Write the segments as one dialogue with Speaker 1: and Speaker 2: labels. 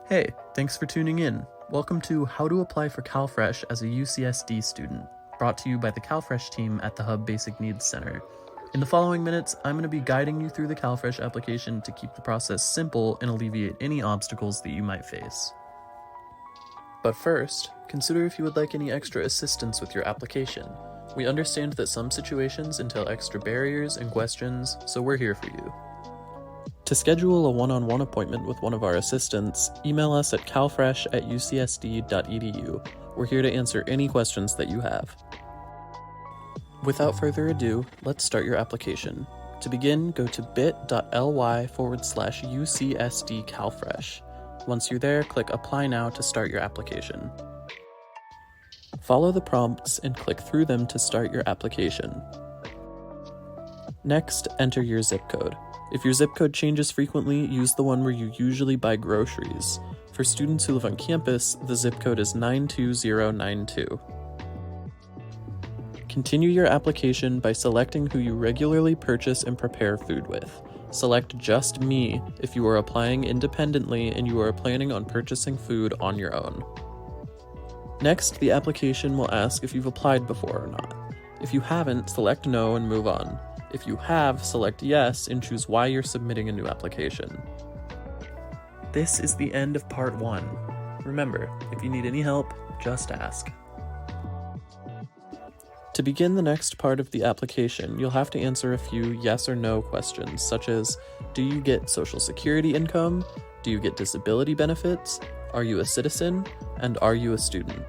Speaker 1: Hey, thanks for tuning in. Welcome to How to Apply for CalFresh as a UCSD student, brought to you by the CalFresh team at the Hub Basic Needs Center. In the following minutes, I'm going to be guiding you through the CalFresh application to keep the process simple and alleviate any obstacles that you might face. But first, consider if you would like any extra assistance with your application. We understand that some situations entail extra barriers and questions, so we're here for you. To schedule a one-on-one appointment with one of our assistants, email us at calfresh@ucsd.edu. We're here to answer any questions that you have. Without further ado, let's start your application. To begin, go to bit.ly/UCSD CalFresh. Once you're there, click Apply Now to start your application. Follow the prompts and click through them to start your application. Next, enter your zip code. If your zip code changes frequently, use the one where you usually buy groceries. For students who live on campus, the zip code is 92092. Continue your application by selecting who you regularly purchase and prepare food with. Select Just Me if you are applying independently and you are planning on purchasing food on your own. Next, the application will ask if you've applied before or not. If you haven't, select No and move on. If you have, select Yes and choose why you're submitting a new application. This is the end of part 1. Remember, if you need any help, just ask. To begin the next part of the application, you'll have to answer a few yes or no questions, such as, do you get Social Security income? Do you get disability benefits? Are you a citizen? And are you a student?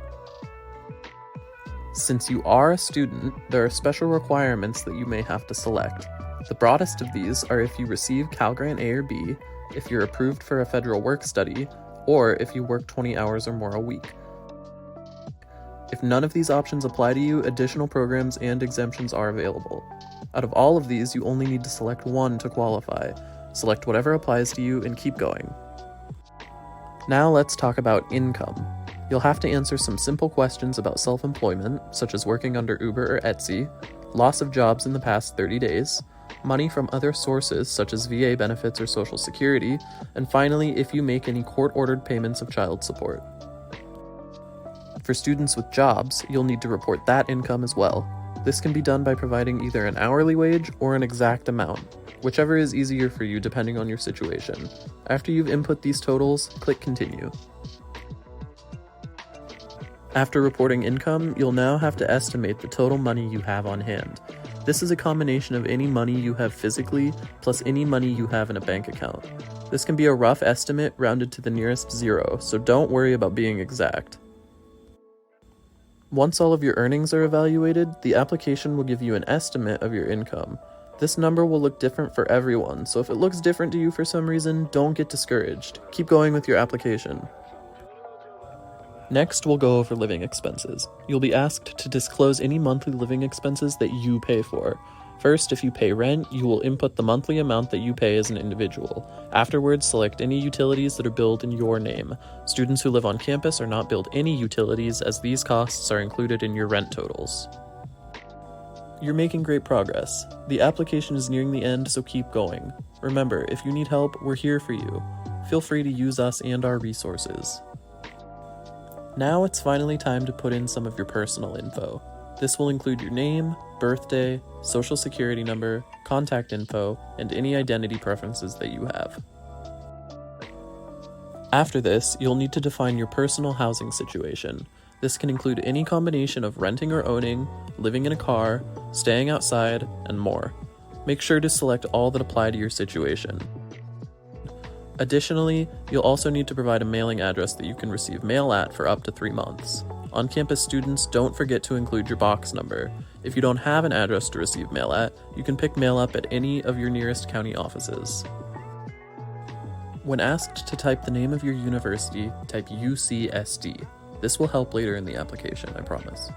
Speaker 1: Since you are a student, there are special requirements that you may have to select. The broadest of these are if you receive Cal Grant A or B, if you're approved for a federal work study, or if you work 20 hours or more a week. If none of these options apply to you, additional programs and exemptions are available. Out of all of these, you only need to select one to qualify. Select whatever applies to you and keep going. Now let's talk about income. You'll have to answer some simple questions about self-employment, such as working under Uber or Etsy, loss of jobs in the past 30 days, money from other sources such as VA benefits or Social Security, and finally, if you make any court-ordered payments of child support. For students with jobs, you'll need to report that income as well. This can be done by providing either an hourly wage or an exact amount, whichever is easier for you depending on your situation. After you've input these totals, click Continue. After reporting income, you'll now have to estimate the total money you have on hand. This is a combination of any money you have physically plus any money you have in a bank account. This can be a rough estimate rounded to the nearest zero, so don't worry about being exact. Once all of your earnings are evaluated, the application will give you an estimate of your income. This number will look different for everyone, so if it looks different to you for some reason, don't get discouraged. Keep going with your application. Next, we'll go over living expenses. You'll be asked to disclose any monthly living expenses that you pay for. First, if you pay rent, you will input the monthly amount that you pay as an individual. Afterwards, select any utilities that are billed in your name. Students who live on campus are not billed any utilities, as these costs are included in your rent totals. You're making great progress. The application is nearing the end, so keep going. Remember, if you need help, we're here for you. Feel free to use us and our resources. Now it's finally time to put in some of your personal info. This will include your name, birthday, social security number, contact info, and any identity preferences that you have. After this, you'll need to define your personal housing situation. This can include any combination of renting or owning, living in a car, staying outside, and more. Make sure to select all that apply to your situation. Additionally, you'll also need to provide a mailing address that you can receive mail at for up to 3 months. On-campus students, don't forget to include your box number. If you don't have an address to receive mail at, you can pick mail up at any of your nearest county offices. When asked to type the name of your university, type UCSD. This will help later in the application, I promise.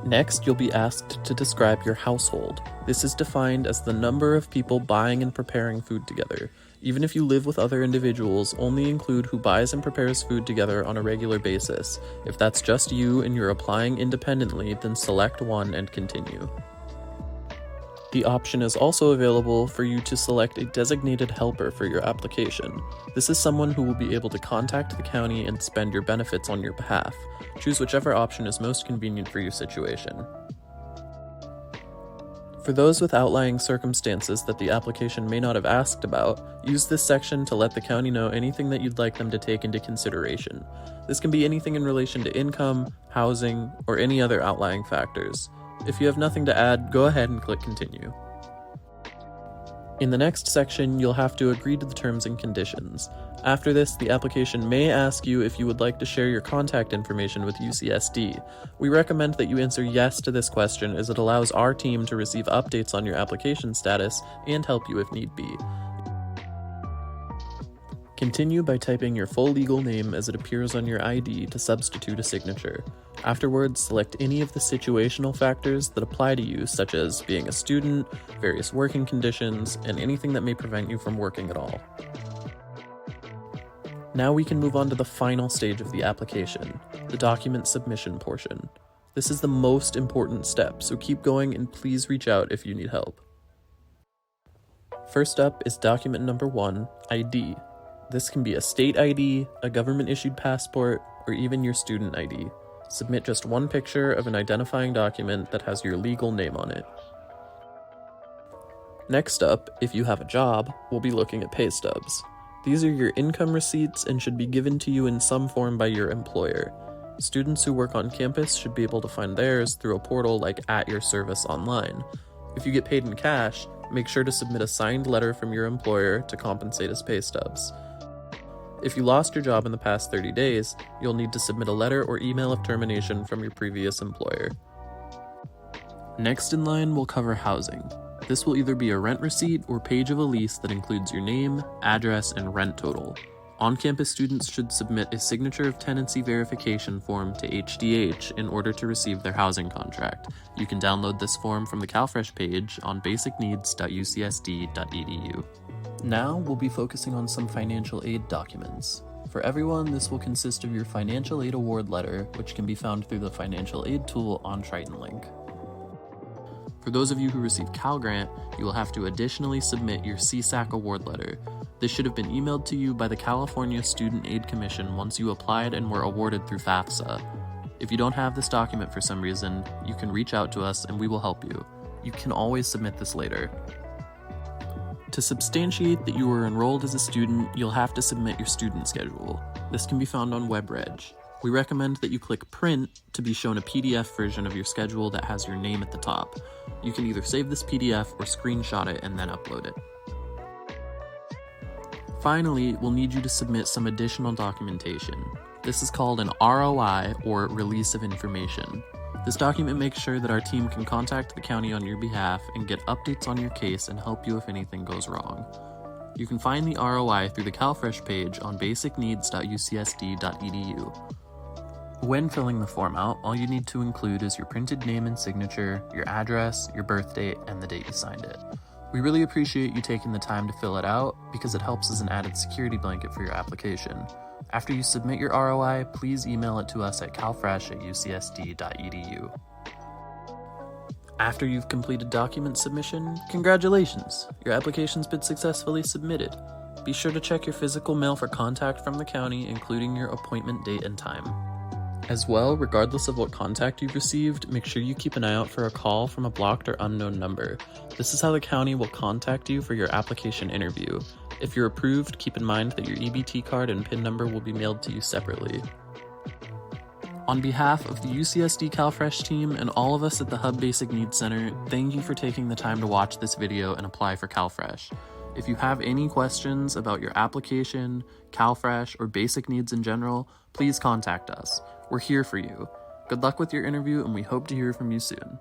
Speaker 1: Next, you'll be asked to describe your household. This is defined as the number of people buying and preparing food together. Even if you live with other individuals, only include who buys and prepares food together on a regular basis. If that's just you and you're applying independently, then select one and continue. The option is also available for you to select a designated helper for your application. This is someone who will be able to contact the county and spend your benefits on your behalf. Choose whichever option is most convenient for your situation. For those with outlying circumstances that the application may not have asked about, use this section to let the county know anything that you'd like them to take into consideration. This can be anything in relation to income, housing, or any other outlying factors. If you have nothing to add, go ahead and click Continue. In the next section, you'll have to agree to the terms and conditions. After this, the application may ask you if you would like to share your contact information with UCSD. We recommend that you answer yes to this question, as it allows our team to receive updates on your application status and help you if need be. Continue by typing your full legal name as it appears on your ID to substitute a signature. Afterwards, select any of the situational factors that apply to you, such as being a student, various working conditions, and anything that may prevent you from working at all. Now we can move on to the final stage of the application, the document submission portion. This is the most important step, so keep going and please reach out if you need help. First up is document number 1, ID. This can be a state ID, a government-issued passport, or even your student ID. Submit just one picture of an identifying document that has your legal name on it. Next up, if you have a job, we'll be looking at pay stubs. These are your income receipts and should be given to you in some form by your employer. Students who work on campus should be able to find theirs through a portal like At Your Service Online. If you get paid in cash, make sure to submit a signed letter from your employer to compensate as pay stubs. If you lost your job in the past 30 days, you'll need to submit a letter or email of termination from your previous employer. Next in line, we'll cover housing. This will either be a rent receipt or page of a lease that includes your name, address, and rent total. On-campus students should submit a signature of tenancy verification form to HDH in order to receive their housing contract. You can download this form from the CalFresh page on basicneeds.ucsd.edu. Now we'll be focusing on some financial aid documents. For everyone, this will consist of your financial aid award letter, which can be found through the financial aid tool on Triton Link. For those of you who receive Cal Grant, you will have to additionally submit your CSAC award letter. This should have been emailed to you by the California Student Aid Commission once you applied and were awarded through FAFSA. If you don't have this document for some reason, you can reach out to us and we will help you. You can always submit this later. To substantiate that you were enrolled as a student, you'll have to submit your student schedule. This can be found on WebReg. We recommend that you click Print to be shown a PDF version of your schedule that has your name at the top. You can either save this PDF or screenshot it and then upload it. Finally, we'll need you to submit some additional documentation. This is called an ROI, or Release of Information. This document makes sure that our team can contact the county on your behalf and get updates on your case and help you if anything goes wrong. You can find the ROI through the CalFresh page on basicneeds.ucsd.edu. When filling the form out, all you need to include is your printed name and signature, your address, your birth date, and the date you signed it. We really appreciate you taking the time to fill it out because it helps as an added security blanket for your application. After you submit your ROI, please email it to us at calfresh@ucsd.edu. After you've completed document submission, congratulations! Your application's been successfully submitted. Be sure to check your physical mail for contact from the county, including your appointment date and time. As well, regardless of what contact you've received, make sure you keep an eye out for a call from a blocked or unknown number. This is how the county will contact you for your application interview. If you're approved, keep in mind that your EBT card and PIN number will be mailed to you separately. On behalf of the UCSD CalFresh team and all of us at the Hub Basic Needs Center, thank you for taking the time to watch this video and apply for CalFresh. If you have any questions about your application, CalFresh, or basic needs in general, please contact us. We're here for you. Good luck with your interview, and we hope to hear from you soon.